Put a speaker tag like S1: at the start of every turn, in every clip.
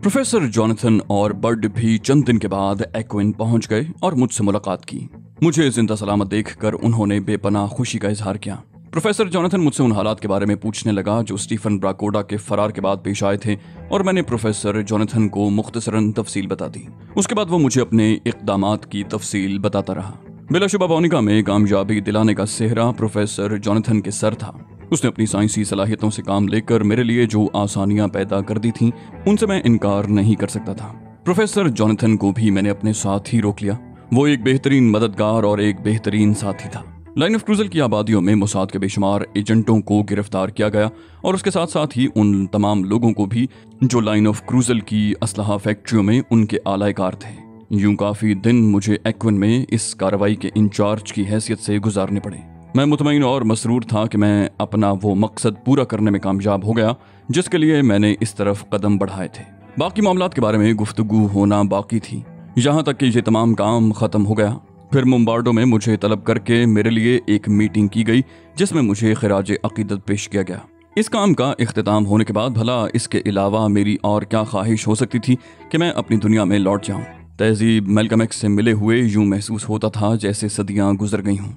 S1: Professor Jonathan और bird भी चंद दिन के बाद एक्विन पहुंच गए और मुझसे मुलाकात की। मुझे जिंदा सलामत देखकर उन्होंने बेपनाह खुशी का इजहार किया। प्रोफेसर जॉनथन मुझसे उन हालात के बारे में पूछने लगा जो स्टीफन ब्राकोडा के फरार के बाद पेश आए थे, और मैंने प्रोफेसर जॉनथन को मुख्तसरन तफसील बता दी। उसके बाद वो मुझे अपने इक़दामात की तफसील बताता रहा। बिलाशुबा बोनिका में कामयाबी दिलाने का सेहरा प्रोफेसर जॉनथन के सर था। उसने अपनी साइंसी सलाहियतों से काम लेकर मेरे लिए जो आसानियां पैदा कर दी थीं, उनसे मैं इनकार नहीं कर सकता था। प्रोफेसर जॉनथन को भी मैंने अपने साथ ही रोक लिया। वो एक बेहतरीन मददगार और एक बेहतरीन साथी था। लाइन ऑफ क्रूजल की आबादियों में मोसाद के बेशुमार एजेंटों को गिरफ्तार किया गया, और उसके साथ साथ ही उन तमाम लोगों को भी जो लाइन ऑफ क्रूजल की असलहा फैक्ट्रियों में उनके आलाकार थे। यूं काफी दिन मुझे एक्विन में इस कार्रवाई के इंचार्ज की हैसियत से गुजारने पड़े। मैं मुतमईन और मसरूर था कि मैं अपना वो मकसद पूरा करने में कामयाब हो गया जिसके लिए मैंने इस तरफ कदम बढ़ाए थे। बाकी मामलात के बारे में गुफ्तगू होना बाकी थी, यहाँ तक कि ये तमाम काम खत्म हो गया। फिर मुम्बार्डो में मुझे तलब करके मेरे लिए एक मीटिंग की गई जिसमें मुझे खिराज अकीदत पेश किया गया। इस काम का इख्तिताम होने के बाद भला इसके अलावा मेरी और क्या ख्वाहिश हो सकती थी कि मैं अपनी दुनिया में लौट जाऊं। तहजीब मैल्कम एक्स से मिले हुए यूं महसूस होता था जैसे सदियां गुजर गई हों।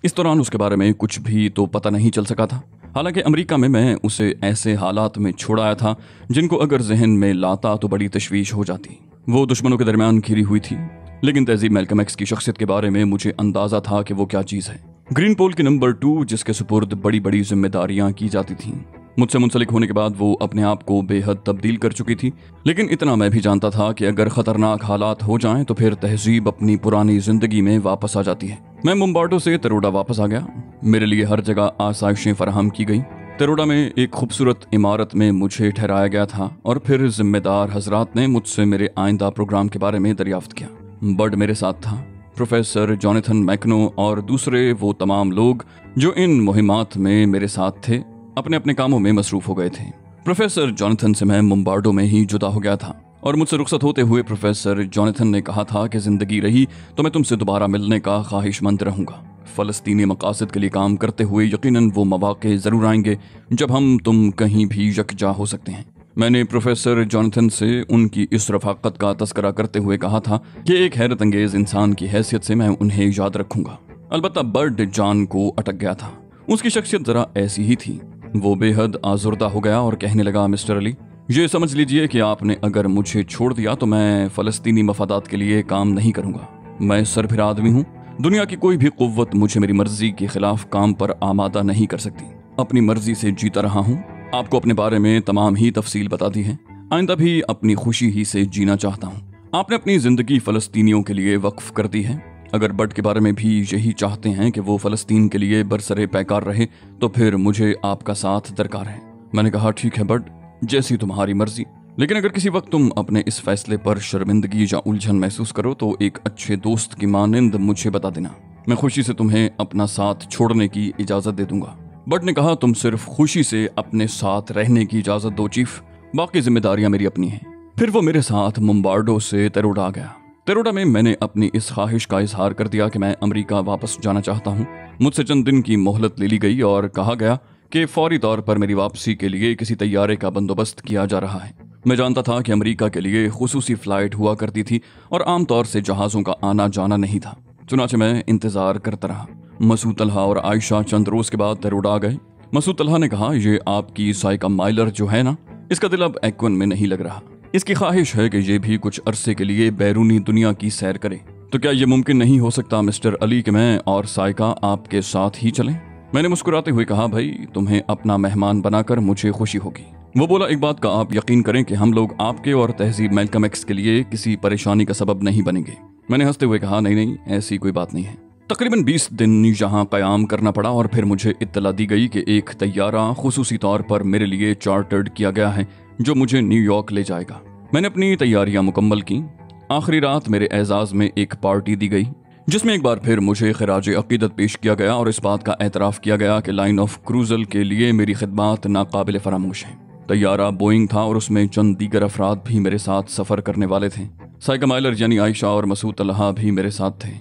S1: इस दौरान उसके बारे में कुछ भी तो पता नहीं चल सका था। हालांकि अमेरिका में मैं उसे ऐसे हालात में छोड़ आया था जिनको अगर जहन में लाता तो बड़ी तशवीश हो जाती। वो दुश्मनों के दरमियान घिरी हुई थी, लेकिन तहजीब मैल्कम एक्स की शख्सियत के बारे में मुझे अंदाजा था कि वो क्या चीज़ है। ग्रीन पोल की नंबर 2 जिसके सुपुर्द बड़ी बड़ी जिम्मेदारियां की जाती थीं। मुझसे मुंसलिक होने के बाद वो अपने आप को बेहद तब्दील कर चुकी थी, लेकिन इतना मैं भी जानता था कि अगर खतरनाक हालात हो जाएं तो फिर तहजीब अपनी पुरानी जिंदगी में वापस आ जाती है। मैं मुम्बार्डो से तरोडा वापस आ गया। मेरे लिए हर जगह आसाइशें फराहम की गई। तरोडा में एक खूबसूरत इमारत में मुझे ठहराया गया था, और फिर जिम्मेदार हजरात ने मुझसे मेरे आइंदा प्रोग्राम के बारे में दरियाफ्त किया। बर्ड मेरे साथ था, प्रोफेसर जॉनथन मैकनो और दूसरे वो तमाम लोग जो इन मुहिमात में मेरे साथ थे अपने अपने कामों में मसरूफ हो गए थे। प्रोफेसर जॉनथन से मैं मुम्बार्डो में ही जुदा हो गया था, और मुझसे रुखसत होते हुए प्रोफेसर जॉनथन ने कहा था कि जिंदगी रही तो मैं तुमसे दोबारा मिलने का ख्वाहिशमंद रहूंगा। फ़लस्तीनी मकासद के लिए काम करते हुए यकीनन वो मौके ज़रूर आएंगे जब हम तुम कहीं भी यकजा हो सकते हैं। मैंने प्रोफेसर जॉनथन से उनकी इस रफ़ाक़त का तस्करा करते हुए कहा था कि एक हैरत अंगेज़ इंसान की हैसियत से मैं उन्हें याद रखूंगा। अलबत्ता बर्ड जान को अटक गया था। उसकी शख्सियत ज़रा ऐसी ही थी। वो बेहद आजुर्दा हो गया और कहने लगा, मिस्टर अली, ये समझ लीजिए कि आपने अगर मुझे छोड़ दिया तो मैं फ़लस्तीनी मफादात के लिए काम नहीं करूंगा। मैं सरफिरा आदमी हूँ। दुनिया की कोई भी कुव्वत मुझे मेरी मर्जी के खिलाफ काम पर आमादा नहीं कर सकती। अपनी मर्जी से जीता रहा हूँ। आपको अपने बारे में तमाम ही तफसील बता दी है। आइंदा भी अपनी खुशी ही से जीना चाहता हूँ। आपने अपनी ज़िंदगी फ़लस्तीनियों के लिए वक्फ कर दी है। अगर बर्ड के बारे में भी यही चाहते हैं कि वो फ़लस्तीन के लिए बरसरे पैकार रहे तो फिर मुझे आपका साथ दरकार है। मैंने कहा, ठीक है बर्ड, जैसी तुम्हारी मर्जी, लेकिन अगर किसी वक्त तुम अपने इस फैसले पर शर्मिंदगी या उलझन महसूस करो तो एक अच्छे दोस्त की मानिंद मुझे बता देना। मैं खुशी से तुम्हें अपना साथ छोड़ने की इजाज़त दे दूंगा। बर्ड ने कहा, तुम सिर्फ खुशी से अपने साथ रहने की इजाज़त दो चीफ, बाकी जिम्मेदारियां मेरी अपनी हैं। फिर वो मेरे साथ मुम्बार्डो से तरोडा आ गया। तरोडा में मैंने अपनी इस ख्वाहिश का इजहार कर दिया कि मैं अमेरिका वापस जाना चाहता हूँ। मुझसे चंद दिन की मोहलत ले ली गई और कहा गया कि फौरी तौर पर मेरी वापसी के लिए किसी तैयारे का बंदोबस्त किया जा रहा है। मैं जानता था कि अमेरिका के लिए खुसूसी फ्लाइट हुआ करती थी और आमतौर से जहाज़ों का आना जाना नहीं था। चुनाचे मैं इंतजार करता रहा। मसूद तलहा और आयशा चंद रोज के बाद तरोडा आ गए। मसूद तलहा ने कहा, ये आपकी साइका माइलर जो है ना, इसका दिल अब एक्विन में नहीं लग रहा। इसकी ख्वाहिश है कि ये भी कुछ अरसे के लिए बैरूनी दुनिया की सैर करे। तो क्या ये मुमकिन नहीं हो सकता मिस्टर अली कि मैं और साइका आपके साथ ही चलें? मैंने मुस्कुराते हुए कहा, भाई, तुम्हें अपना मेहमान बनाकर मुझे खुशी होगी। वो बोला, एक बात का आप यकीन करें कि हम लोग आपके और तहजीब मैल्कम एक्स के लिए किसी परेशानी का सबब नहीं बनेंगे। मैंने हंसते हुए कहा, नहीं, ऐसी कोई बात नहीं है। तकरीबन 20 दिन यहाँ क़याम करना पड़ा और फिर मुझे इत्तला दी गई कि एक तैयारा खुसूसी तौर पर मेरे लिए चार्टर्ड किया गया है जो मुझे न्यूयॉर्क ले जाएगा। मैंने अपनी तैयारियां मुकम्मल की। आखिरी रात मेरे एजाज में एक पार्टी दी गई जिसमें एक बार फिर मुझे खिराज अकीदत पेश किया गया और इस बात का एतराफ़ किया गया कि लाइन ऑफ क्रूजल के लिए मेरी खिदमात नाकाबिल फरामोश हैं। तैयारा बोइंग था और उसमें चंद दीगर अफराद भी मेरे साथ सफ़र करने वाले थे। साइका माइलर यानी आयशा और मसूद तलहा भी मेरे साथ थे।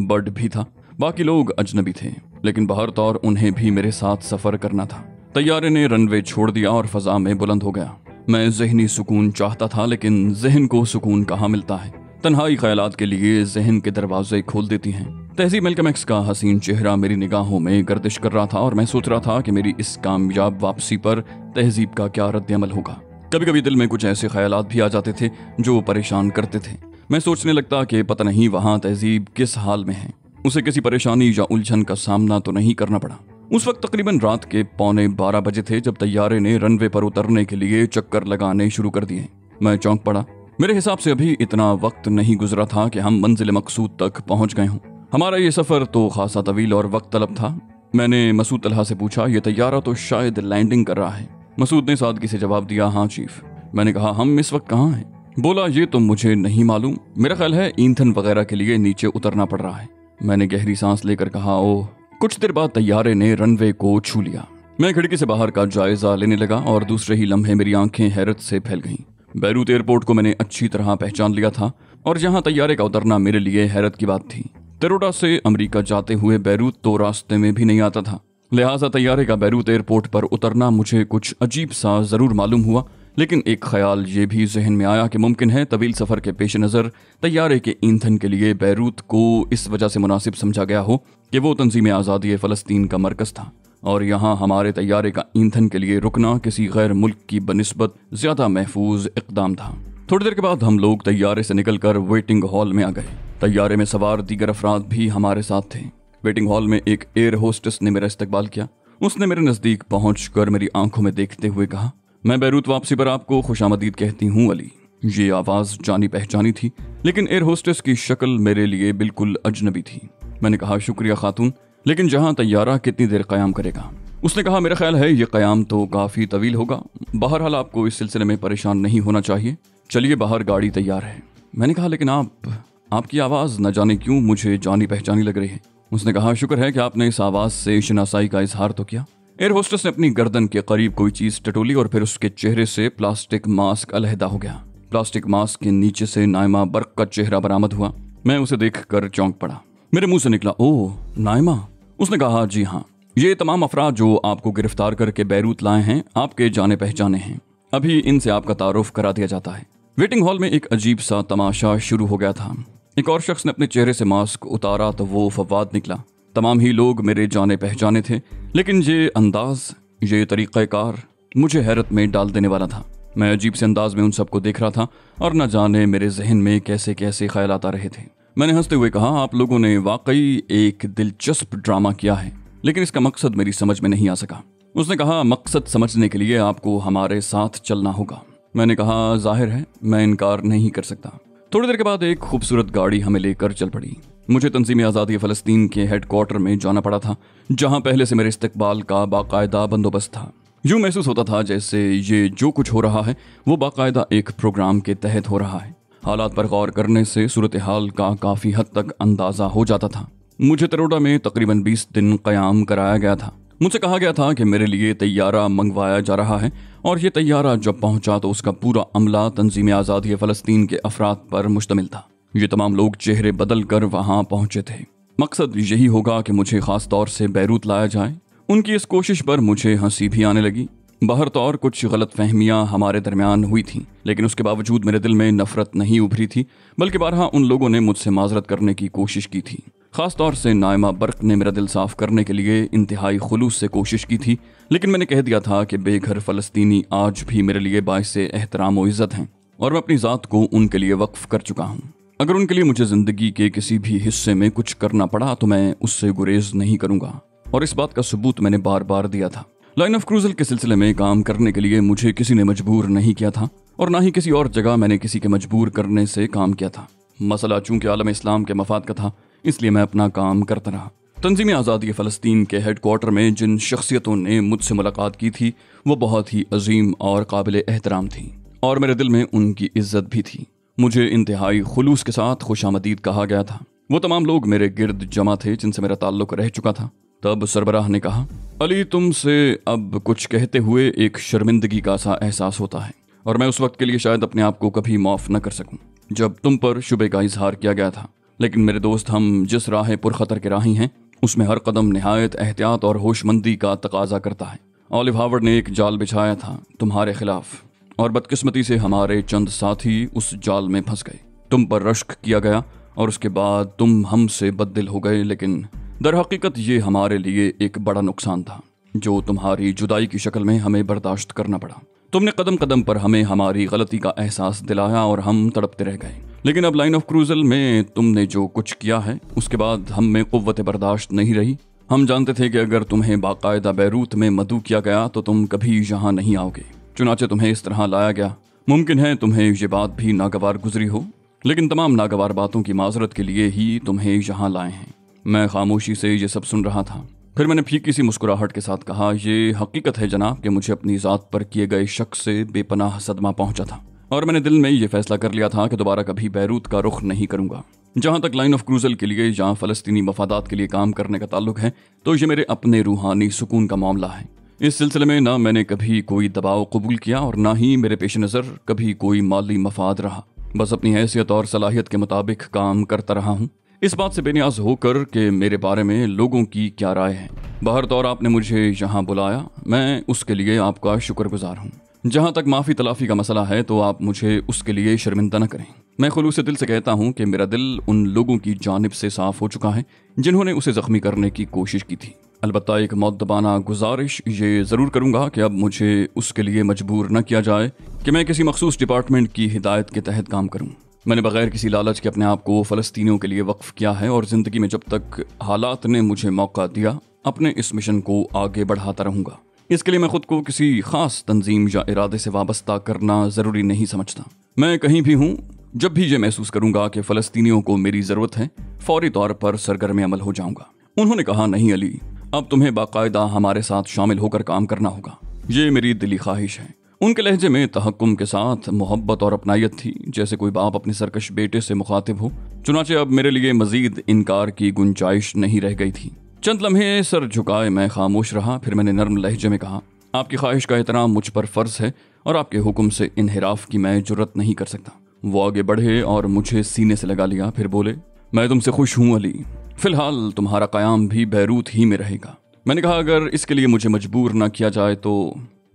S1: बर्ड भी था। बाकी लोग अजनबी थे, लेकिन बहर तौर उन्हें भी मेरे साथ सफ़र करना था। तैयारे ने रनवे छोड़ दिया और फ़ज़ा में बुलंद हो गया। मैं ज़हनी सुकून चाहता था, लेकिन ज़हन को सुकून कहाँ मिलता है। तन्हाई ख्यालात के लिए ज़हन के दरवाजे खोल देती हैं। तहज़ीब मैल्कम एक्स का हसीन चेहरा मेरी निगाहों में गर्दिश कर रहा था और मैं सोच रहा था कि मेरी इस कामयाब वापसी पर तहज़ीब का क्या रद्द-ए-अमल होगा। कभी कभी दिल में कुछ ऐसे ख्यालात भी आ जाते थे जो परेशान करते थे। मैं सोचने लगता कि पता नहीं वहाँ तहज़ीब किस हाल में है, उसे किसी परेशानी या उलझन का सामना तो नहीं करना पड़ा। उस वक्त तकरीबन रात के 11:15 बजे थे जब तैयारे ने रनवे पर उतरने के लिए चक्कर लगाने शुरू कर दिए। मैं चौंक पड़ा। मेरे हिसाब से अभी इतना वक्त नहीं गुजरा था कि हम मंजिल मकसूद तक पहुंच गए हों। हमारा ये सफ़र तो खासा तवील और वक्त तलब था। मैंने मसूद तलहा से पूछा, ये तैयारा तो शायद लैंडिंग कर रहा है। मसूद ने सादगी से जवाब दिया, हाँ चीफ। मैंने कहा, हम इस वक्त कहाँ हैं? बोला, ये तो मुझे नहीं मालूम, मेरा ख्याल है ईंधन वगैरह के लिए नीचे उतरना पड़ रहा है। मैंने गहरी सांस लेकर कहा, ओह। कुछ देर बाद तैयारे ने रनवे को छू लिया। मैं खिड़की से बाहर का जायजा लेने लगा और दूसरे ही लम्हे मेरी आंखें हैरत से फैल गईं। बैरूत एयरपोर्ट को मैंने अच्छी तरह पहचान लिया था और जहां तैयारे का उतरना मेरे लिए हैरत की बात थी। तिरोडा से अमेरिका जाते हुए बैरूत तो रास्ते में भी नहीं आता था, लिहाजा तैयारे का बैरूत एयरपोर्ट पर उतरना मुझे कुछ अजीब सा जरूर मालूम हुआ। लेकिन एक ख्याल ये भी जहन में आया कि मुमकिन है तवील सफ़र के पेश नज़र तैयारे के ईंधन के लिए बैरूत को इस वजह से मुनासिब समझा गया हो कि वो तंजीम आज़ादी फ़लस्तीन का मरकज़ था और यहाँ हमारे तैयारे का ईंधन के लिए रुकना किसी गैर मुल्क की बनिस्बत ज़्यादा महफूज इक़दाम था। थोड़ी देर के बाद हम लोग तैयारे से निकलकर वेटिंग हॉल में आ गए। तैयारे में सवार दीगर अफराद भी हमारे साथ थे। वेटिंग हॉल में एक एयर होस्टेस ने मेरा इस्तकबाल किया। उसने मेरे नज़दीक पहुँचकर मेरी आंखों में देखते हुए कहा, मैं बैरूत वापसी पर आपको खुशामदीद कहती हूँ अली। ये आवाज़ जानी पहचानी थी, लेकिन एयर होस्टेस की शक्ल मेरे लिए बिल्कुल अजनबी थी। मैंने कहा, शुक्रिया खातून, लेकिन जहाँ तैयारा कितनी देर क़याम करेगा? उसने कहा, मेरा ख्याल है ये क़याम तो काफ़ी तवील होगा। बहरहाल आपको इस सिलसिले में परेशान नहीं होना चाहिए। चलिए, बाहर गाड़ी तैयार है। मैंने कहा, लेकिन आपकी आवाज़ न जाने क्यों मुझे जानी पहचानी लग रही है। उसने कहा, शुक्र है कि आपने इस आवाज़ से शनासाई का इजहार तो किया। एयर होस्टेस ने अपनी गर्दन के करीब कोई चीज टटोली और फिर उसके चेहरे से प्लास्टिक मास्क अलहदा हो गया। प्लास्टिक मास्क के नीचे से नाइमा बर्क का चेहरा बरामद हुआ। मैं उसे देखकर चौंक पड़ा। मेरे मुंह से निकला, ओह नाइमा। उसने कहा, जी हाँ, ये तमाम अफराद जो आपको गिरफ्तार करके बैरूत लाए हैं आपके जाने पहचाने हैं। अभी इनसे आपका तारुफ करा दिया जाता है। वेटिंग हॉल में एक अजीब सा तमाशा शुरू हो गया था। एक और शख्स ने अपने चेहरे से मास्क उतारा तो वो फवाद निकला। तमाम ही लोग मेरे जाने पहचाने थे, लेकिन ये अंदाज, ये तरीक़ाकार मुझे हैरत में डाल देने वाला था। मैं अजीब से अंदाज में उन सबको देख रहा था और न जाने मेरे जहन में कैसे कैसे ख्यालात आ रहे थे। मैंने हंसते हुए कहा, आप लोगों ने वाकई एक दिलचस्प ड्रामा किया है, लेकिन इसका मकसद मेरी समझ में नहीं आ सका। उसने कहा, मकसद समझने के लिए आपको हमारे साथ चलना होगा। मैंने कहा, जाहिर है, मैं इनकार नहीं कर सकता। थोड़ी देर के बाद एक खूबसूरत गाड़ी हमें लेकर चल पड़ी। मुझे तंजीम आज़ादी फ़लस्तीन के हेडक्वार्टर में जाना पड़ा था, जहां पहले से मेरे इस्तकबाल का बाकायदा बंदोबस्त था। यूँ महसूस होता था जैसे ये जो कुछ हो रहा है वो बाकायदा एक प्रोग्राम के तहत हो रहा है। हालात पर गौर करने से सूरत हाल का काफ़ी हद तक अंदाज़ा हो जाता था। मुझे तिरोडा में तकरीबन 20 दिन क़याम कराया गया था। मुझसे कहा गया था कि मेरे लिए तैयारा मंगवाया जा रहा है और ये तैयारा जब पहुंचा तो उसका पूरा अमला तंजीम आज़ादी फ़लस्तीन के अफराद पर मुश्तमिल था। ये तमाम लोग चेहरे बदल कर वहाँ पहुँचे थे। मकसद यही होगा कि मुझे ख़ास तौर से बैरूत लाया जाए। उनकी इस कोशिश पर मुझे हंसी भी आने लगी। बाहर तौर कुछ गलत फहमियाँ हमारे दरमियान हुई थीं, लेकिन उसके बावजूद मेरे दिल में नफरत नहीं उभरी थी, बल्कि बारहा उन लोगों ने मुझसे माजरत करने की कोशिश की थी। ख़ास तौर से नाइमा बर्क ने मेरा दिल साफ़ करने के लिए इंतहाई खुलूस से कोशिश की थी, लेकिन मैंने कह दिया था कि बेघर फ़लस्तीनी आज भी मेरे लिए बाइस एहतराम व इज़्ज़त हैं और मैं अपनी ज़ात को उनके लिए वक्फ़ कर चुका हूँ। अगर उनके लिए मुझे ज़िंदगी के किसी भी हिस्से में कुछ करना पड़ा तो मैं उससे गुरेज नहीं करूँगा, और इस बात का सबूत मैंने बार बार दिया था। लाइन ऑफ क्रूज़ल के सिलसिले में काम करने के लिए मुझे किसी ने मजबूर नहीं किया था और ना ही किसी और जगह मैंने किसी के मजबूर करने से काम किया था। मसला चूंकि आलम इस्लाम के मफाद का था, इसलिए मैं अपना काम करता रहा। तंजीम आज़ादी फ़लस्तीन के हेडक्वार्टर में जिन शख्सियतों ने मुझसे मुलाकात की थी वो बहुत ही अजीम और काबिल एहतराम थी और मेरे दिल में उनकी इज्जत भी थी। मुझे इंतहाई खुलूस के साथ खुशामदीद कहा गया था। वो तमाम लोग मेरे गिर्द जमा थे जिनसे मेरा ताल्लुक रह चुका था। तब सरबराह ने कहा, अली, तुमसे अब कुछ कहते हुए एक शर्मिंदगी का सा एहसास होता है और मैं उस वक्त के लिए शायद अपने आप को कभी माफ़ न कर सकूं जब तुम पर शुबे का इजहार किया गया था। लेकिन मेरे दोस्त, हम जिस राह पुरखतर के राही हैं उसमें हर कदम निहायत एहतियात और होशमंदी का तकाजा करता है। ऑलिव हावर्ड ने एक जाल बिछाया था तुम्हारे खिलाफ, और बदकिस्मती से हमारे चंद साथी उस जाल में फंस गए। तुम पर रश्क किया गया और उसके बाद तुम हमसे बददिल हो गए, लेकिन दर हकीकत ये हमारे लिए एक बड़ा नुकसान था जो तुम्हारी जुदाई की शक्ल में हमें बर्दाश्त करना पड़ा। तुमने कदम कदम पर हमें हमारी गलती का एहसास दिलाया और हम तड़पते रह गए। लेकिन अब लाइन ऑफ क्रूजल में तुमने जो कुछ किया है उसके बाद हम में कुव्वत बर्दाश्त नहीं रही। हम जानते थे कि अगर तुम्हें बाकायदा बैरूत में मदऊ किया गया तो तुम कभी यहाँ नहीं आओगे, चुनाचे तुम्हें इस तरह लाया गया। मुमकिन है तुम्हें ये बात भी नागवार गुजरी हो, लेकिन तमाम नागवार बातों की माजरत के लिए ही तुम्हें यहाँ लाए हैं। मैं खामोशी से ये सब सुन रहा था। फिर मैंने फीकी सी मुस्कुराहट के साथ कहा, ये हकीकत है जनाब कि मुझे अपनी ज़ात पर किए गए शक से बेपनाह सदमा पहुंचा था और मैंने दिल में ये फैसला कर लिया था कि दोबारा कभी बैरूत का रुख नहीं करूंगा। जहां तक लाइन ऑफ क्रूजल के लिए या फ़लस्तीनी मफादात के लिए काम करने का ताल्लुक है तो ये मेरे अपने रूहानी सुकून का मामला है। इस सिलसिले में ना मैंने कभी कोई दबाव कबूल किया और ना ही मेरे पेश नज़र कभी कोई माली मफाद रहा। बस अपनी हैसियत और सलाहियत के मुताबिक काम करता रहा हूँ, इस बात से बेनियाज होकर कि मेरे बारे में लोगों की क्या राय है। बहर तौर आपने मुझे यहाँ बुलाया, मैं उसके लिए आपका शुक्रगुजार हूँ। जहाँ तक माफ़ी तलाफ़ी का मसला है तो आप मुझे उसके लिए शर्मिंदा न करें। मैं खुलूस दिल से कहता हूँ कि मेरा दिल उन लोगों की जानिब से साफ़ हो चुका है जिन्होंने उसे ज़ख्मी करने की कोशिश की थी। अलबत्ता एक मुअद्दबाना गुजारिश ये ज़रूर करूँगा कि अब मुझे उसके लिए मजबूर न किया जाए कि मैं किसी मखसूस डिपार्टमेंट की हिदायत के तहत काम करूँ। मैंने बगैर किसी लालच के अपने आप को फ़लस्तीनियों के लिए वक्फ किया है और ज़िंदगी में जब तक हालात ने मुझे मौका दिया अपने इस मिशन को आगे बढ़ाता रहूँगा। इसके लिए मैं खुद को किसी ख़ास तंजीम या इरादे से वाबस्ता करना ज़रूरी नहीं समझता। मैं कहीं भी हूँ, जब भी ये महसूस करूँगा कि फ़लस्तीनियों को मेरी ज़रूरत है, फौरी तौर पर सरगर्म अमल हो जाऊँगा। उन्होंने कहा, नहीं अली, अब तुम्हें बाकायदा हमारे साथ शामिल होकर काम करना होगा, ये मेरी दिली ख्वाहिश है। उनके लहजे में तहक्कुम के साथ मोहब्बत और अपनायत थी, जैसे कोई बाप अपने सरकश बेटे से मुखातिब हो। चुनाचे अब मेरे लिए मजीद इनकार की गुंजाइश नहीं रह गई थी। चंद लम्हे सर झुकाए मैं खामोश रहा। फिर मैंने नर्म लहजे में कहा, आपकी ख्वाहिश का एहतराम मुझ पर फ़र्ज है और आपके हुक्म से इनहिराफ की मैं जुर्रत नहीं कर सकता। वो आगे बढ़े और मुझे सीने से लगा लिया। फिर बोले, मैं तुमसे खुश हूँ अली, फिलहाल तुम्हारा क़याम भी बैरूत ही में रहेगा। मैंने कहा, अगर इसके लिए मुझे मजबूर न किया जाए तो?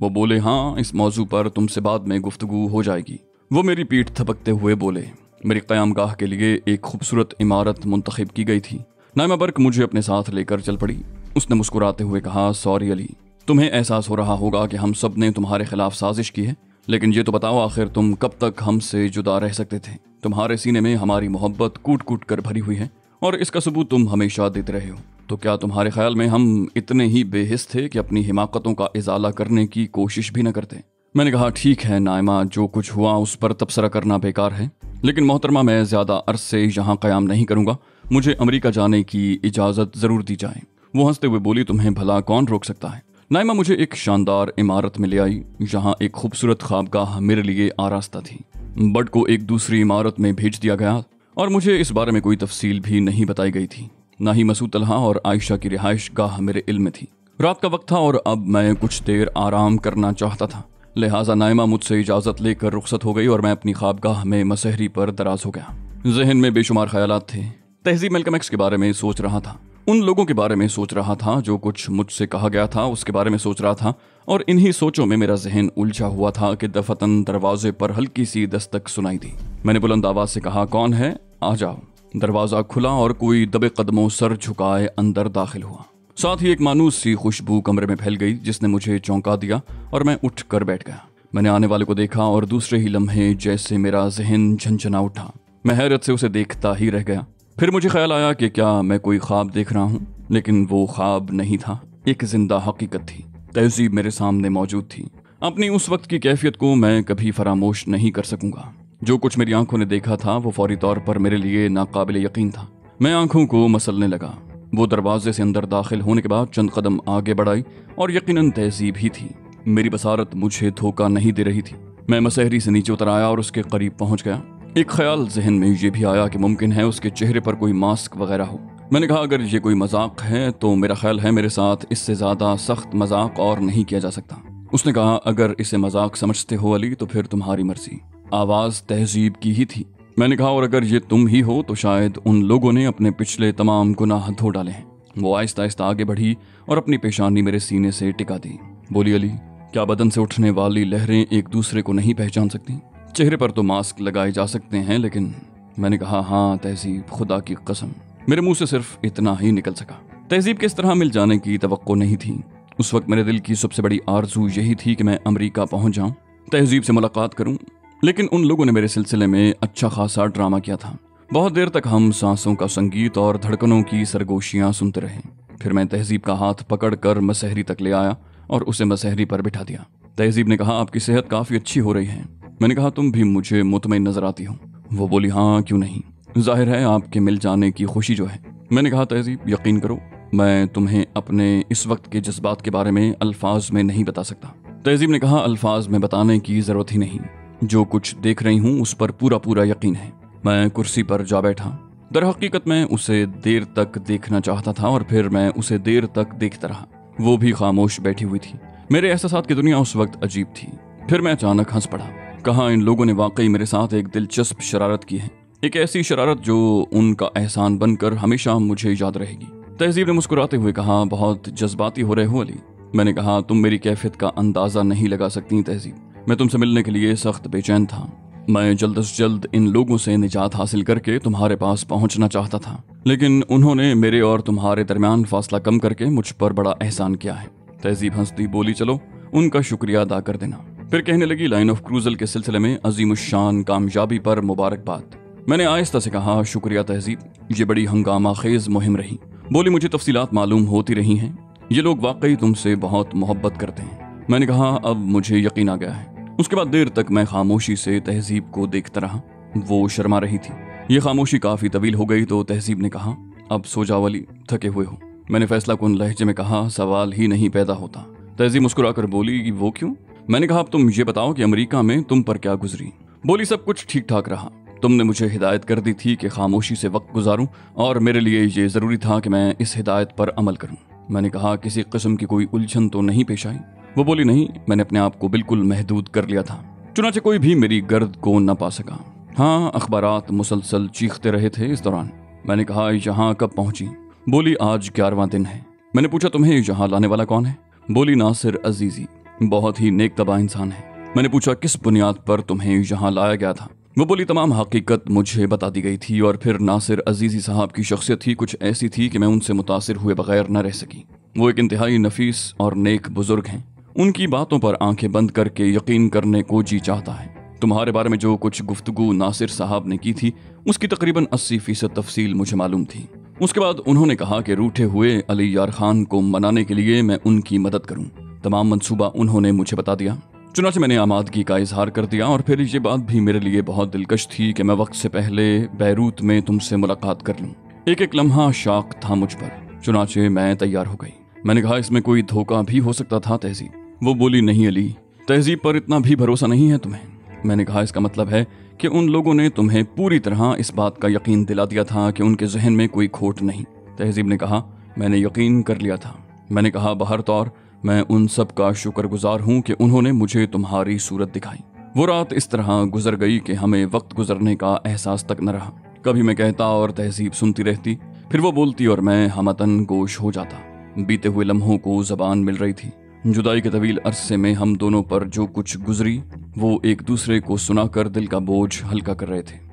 S1: वो बोले, हाँ, इस मौजू पर तुमसे बाद में गुफ्तगू हो जाएगी। वो मेरी पीठ थपकते हुए बोले, मेरी क़यामगाह के लिए एक खूबसूरत इमारत मुंतखब की गई थी। नाइमा बर्क मुझे अपने साथ लेकर चल पड़ी। उसने मुस्कुराते हुए कहा, सॉरी अली, तुम्हें एहसास हो रहा होगा कि हम सब ने तुम्हारे खिलाफ साजिश की है, लेकिन ये तो बताओ आखिर तुम कब तक हमसे जुदा रह सकते थे? तुम्हारे सीने में हमारी मोहब्बत कूट कूट कर भरी हुई है और इसका सबूत तुम हमेशा देते रहे हो। तो क्या तुम्हारे ख्याल में हम इतने ही बेहिस थे कि अपनी हिमाकतों का इजाला करने की कोशिश भी न करते? मैंने कहा, ठीक है नाइमा, जो कुछ हुआ उस पर तबसरा करना बेकार है, लेकिन मोहतरमा मैं ज़्यादा अरसे यहाँ क़याम नहीं करूँगा, मुझे अमेरिका जाने की इजाज़त ज़रूर दी जाए। वो हंसते हुए बोली, तुम्हें भला कौन रोक सकता है? नाइमा मुझे एक शानदार इमारत में ले आई जहाँ एक खूबसूरत ख्वाबगाह मेरे लिए आरास्ता थी। बट को एक दूसरी इमारत में भेज दिया गया और मुझे इस बारे में कोई तफसील भी नहीं बताई गई थी। ना ही मसूद तलहा और आयशा की रिहाइश गाह मेरे इल्म में थी। रात का वक्त था और अब मैं कुछ देर आराम करना चाहता था, लिहाजा नाइमा मुझसे इजाज़त लेकर रुखसत हो गई और मैं अपनी ख्वाबगाह में मसहरी पर दराज हो गया। जहन में बेशुमार ख्यालात थे। तहज़ीब मेलकम एक्स के बारे में सोच रहा था, उन लोगों के बारे में सोच रहा था जो कुछ मुझसे कहा गया था उसके बारे में सोच रहा था, और इन्हीं सोचों में मेरा जहन उलझा हुआ था कि दफतन दरवाजे पर हल्की सी दस्तक सुनाई दी। मैंने बुलंद आवाज से कहा, कौन है? आ जाओ। दरवाजा खुला और कोई दबे कदमों सर झुकाए अंदर दाखिल हुआ। साथ ही एक मानूस सी खुशबू कमरे में फैल गई जिसने मुझे चौंका दिया और मैं उठ कर बैठ गया। मैंने आने वाले को देखा और दूसरे ही लम्हे जैसे मेरा जहन झंझना उठा। मैं हैरत से उसे देखता ही रह गया। फिर मुझे ख्याल आया कि क्या मैं कोई ख्वाब देख रहा हूँ, लेकिन वो ख्वाब नहीं था, एक जिंदा हकीकत थी। तहज़ीब मेरे सामने मौजूद थी। अपनी उस वक्त की कैफियत को मैं कभी फरामोश नहीं कर सकूंगा। जो कुछ मेरी आंखों ने देखा था वो फौरी तौर पर मेरे लिए नाकाबिले यकीन था। मैं आंखों को मसलने लगा। वो दरवाजे से अंदर दाखिल होने के बाद चंद कदम आगे बढ़ाई और यकीनन तहज़ीब ही थी। मेरी बसारत मुझे धोखा नहीं दे रही थी। मैं मसहरी से नीचे उतर आया और उसके करीब पहुंच गया। एक ख्याल जहन में ये भी आया कि मुमकिन है उसके चेहरे पर कोई मास्क वगैरह हो। मैंने कहा, अगर ये कोई मजाक है तो मेरा ख्याल है मेरे साथ इससे ज़्यादा सख्त मजाक और नहीं किया जा सकता। उसने कहा, अगर इसे मजाक समझते हो अली तो फिर तुम्हारी मर्जी। आवाज़ तहज़ीब की ही थी। मैंने कहा, और अगर ये तुम ही हो तो शायद उन लोगों ने अपने पिछले तमाम गुनाह धो डाले हैं। वो आहिस्ता आहिस्ता आगे बढ़ी और अपनी पेशानी मेरे सीने से टिका दी। बोली, अली क्या बदन से उठने वाली लहरें एक दूसरे को नहीं पहचान सकती? चेहरे पर तो मास्क लगाए जा सकते हैं, लेकिन मैंने कहा हाँ तहजीब, खुदा की कसम। मेरे मुंह से सिर्फ इतना ही निकल सका। तहजीब के इस तरह मिल जाने की तवक्को नहीं थी। उस वक्त मेरे दिल की सबसे बड़ी आरज़ू यही थी कि मैं अमेरिका पहुंच जाऊं, तहजीब से मुलाकात करूं। लेकिन उन लोगों ने मेरे सिलसिले में अच्छा खासा ड्रामा किया था। बहुत देर तक हम सांसों का संगीत और धड़कनों की सरगोशियां सुनते रहे। फिर मैं तहजीब का हाथ पकड़कर मसहरी तक ले आया और उसे मसहरी पर बिठा दिया। तहजीब ने कहा, आपकी सेहत काफ़ी अच्छी हो रही है। मैंने कहा, तुम भी मुझे मुतमईन नजर आती हो। वो बोली, हाँ क्यों नहीं, जाहिर है आपके मिल जाने की खुशी जो है। मैंने कहा, तहजीब यकीन करो, मैं तुम्हें अपने इस वक्त के जज्बात के बारे में अल्फाज में नहीं बता सकता। तहजीब ने कहा, अल्फाज में बताने की ज़रूरत ही नहीं, जो कुछ देख रही हूँ उस पर पूरा पूरा यकीन है। मैं कुर्सी पर जा बैठा। दर हकीकत मैं उसे देर तक देखना चाहता था और फिर मैं उसे देर तक देखता रहा। वो भी खामोश बैठी हुई थी। मेरे एहसासात की दुनिया उस वक्त अजीब थी। फिर मैं अचानक हंस पड़ा। कहा, इन लोगों ने वाकई मेरे साथ एक दिलचस्प शरारत की है, एक ऐसी शरारत जो उनका एहसान बनकर हमेशा मुझे याद रहेगी। तहजीब ने मुस्कुराते हुए कहा, बहुत जज्बाती हो रहे हो अली। मैंने कहा, तुम मेरी कैफियत का अंदाजा नहीं लगा सकती तहजीब। मैं तुमसे मिलने के लिए सख्त बेचैन था। मैं जल्द से जल्द इन लोगों से निजात हासिल करके तुम्हारे पास पहुंचना चाहता था, लेकिन उन्होंने मेरे और तुम्हारे दरमियान फासला कम करके मुझ पर बड़ा एहसान किया है। तहजीब हंसती बोली, चलो उनका शुक्रिया अदा कर देना। फिर कहने लगी, लाइन ऑफ क्रूजल के सिलसिले में अजीमुशान कामयाबी पर मुबारकबाद। मैंने आहिस्ता से कहा, शुक्रिया तहजीब, ये बड़ी हंगामा खेज मुहिम रही। बोली, मुझे तफसीलात मालूम होती रही हैं, ये लोग वाकई तुमसे बहुत मोहब्बत करते हैं। मैंने कहा, अब मुझे यकीन आ गया है। उसके बाद देर तक मैं खामोशी से तहजीब को देखता रहा। वो शर्मा रही थी। ये खामोशी काफ़ी तवील हो गई तो तहजीब ने कहा, अब सो जाओ अली, थके हुए हो। मैंने फैसला कुन लहजे में कहा, सवाल ही नहीं पैदा होता। तहजीब मुस्कुराकर बोली, वो क्यों? मैंने कहा, अब तुम ये बताओ कि अमेरिका में तुम पर क्या गुजरी? बोली, सब कुछ ठीक ठाक रहा। तुमने मुझे हिदायत कर दी थी कि खामोशी से वक्त गुजारूं और मेरे लिए ये ज़रूरी था कि मैं इस हिदायत पर अमल करूं। मैंने कहा, किसी किस्म की कोई उलझन तो नहीं पेश आई? वो बोली, नहीं, मैंने अपने आप को बिल्कुल महदूद कर लिया था, चुनाचे कोई भी मेरी गर्द को न पा सका। हाँ, अखबारात मुसलसल चीखते रहे थे इस दौरान। मैंने कहा, यहाँ कब पहुंची? बोली, आज 11वां दिन है। मैंने पूछा, तुम्हें यहाँ लाने वाला कौन है? बोली, नासिर अजीजी, बहुत ही नेक तबा इंसान है। मैंने पूछा, किस बुनियाद पर तुम्हें यहाँ लाया गया था? वो बोली, तमाम हकीकत मुझे बता दी गई थी और फिर नासिर अजीजी साहब की शख्सियत ही कुछ ऐसी थी कि मैं उनसे मुतासिर हुए बगैर न रह सकी। वो एक इंतहाई नफीस और नेक बुजुर्ग हैं। उनकी बातों पर आंखें बंद करके यकीन करने को जी चाहता है। तुम्हारे बारे में जो कुछ गुफ्तगू नासिर साहब ने की थी उसकी तकरीबन 80% तफसील मुझे मालूम थी। उसके बाद उन्होंने कहा कि रूठे हुए अली यार खान को मनाने के लिए मैं उनकी मदद करूं। तमाम मंसूबा उन्होंने मुझे बता दिया। चुनाचे मैंने आमादगी का इजहार कर दिया और फिर ये बात भी मेरे लिए बहुत दिलकश थी कि मैं वक्त से पहले बैरूत में तुमसे मुलाकात कर लूं। एक एक लम्हा शाक था मुझ पर। चुनाचे मैं तैयार हो गई। मैंने कहा, इसमें कोई धोखा भी हो सकता था तहजीब? वो बोली, नहीं अली, तहजीब पर इतना भी भरोसा नहीं है तुम्हें। मैंने कहा, इसका मतलब है कि उन लोगों ने तुम्हें पूरी तरह इस बात का यकीन दिला दिया था कि उनके जहन में कोई खोट नहीं। तहजीब ने कहा, मैंने यकीन कर लिया था। मैंने कहा, बहर तौर मैं उन सब का शुक्रगुजार हूँ कि उन्होंने मुझे तुम्हारी सूरत दिखाई। वो रात इस तरह गुजर गई कि हमें वक्त गुजरने का एहसास तक न रहा। कभी मैं कहता और तहजीब सुनती रहती, फिर वो बोलती और मैं हमतन गोश हो जाता। बीते हुए लम्हों को जबान मिल रही थी। जुदाई के तवील अरसे में हम दोनों पर जो कुछ गुजरी वो एक दूसरे को सुनाकर दिल का बोझ हल्का कर रहे थे।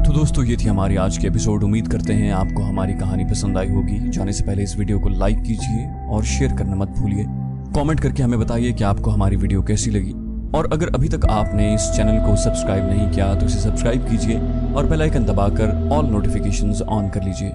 S1: तो दोस्तों, ये थी हमारी आज की एपिसोड। उम्मीद करते हैं आपको हमारी कहानी पसंद आई होगी। जाने से पहले इस वीडियो को लाइक कीजिए और शेयर करना मत भूलिए। कमेंट करके हमें बताइए कि आपको हमारी वीडियो कैसी लगी। और अगर अभी तक आपने इस चैनल को सब्सक्राइब नहीं किया तो इसे सब्सक्राइब कीजिए और बेल आइकन दबाकर ऑल नोटिफिकेशंस ऑन कर लीजिए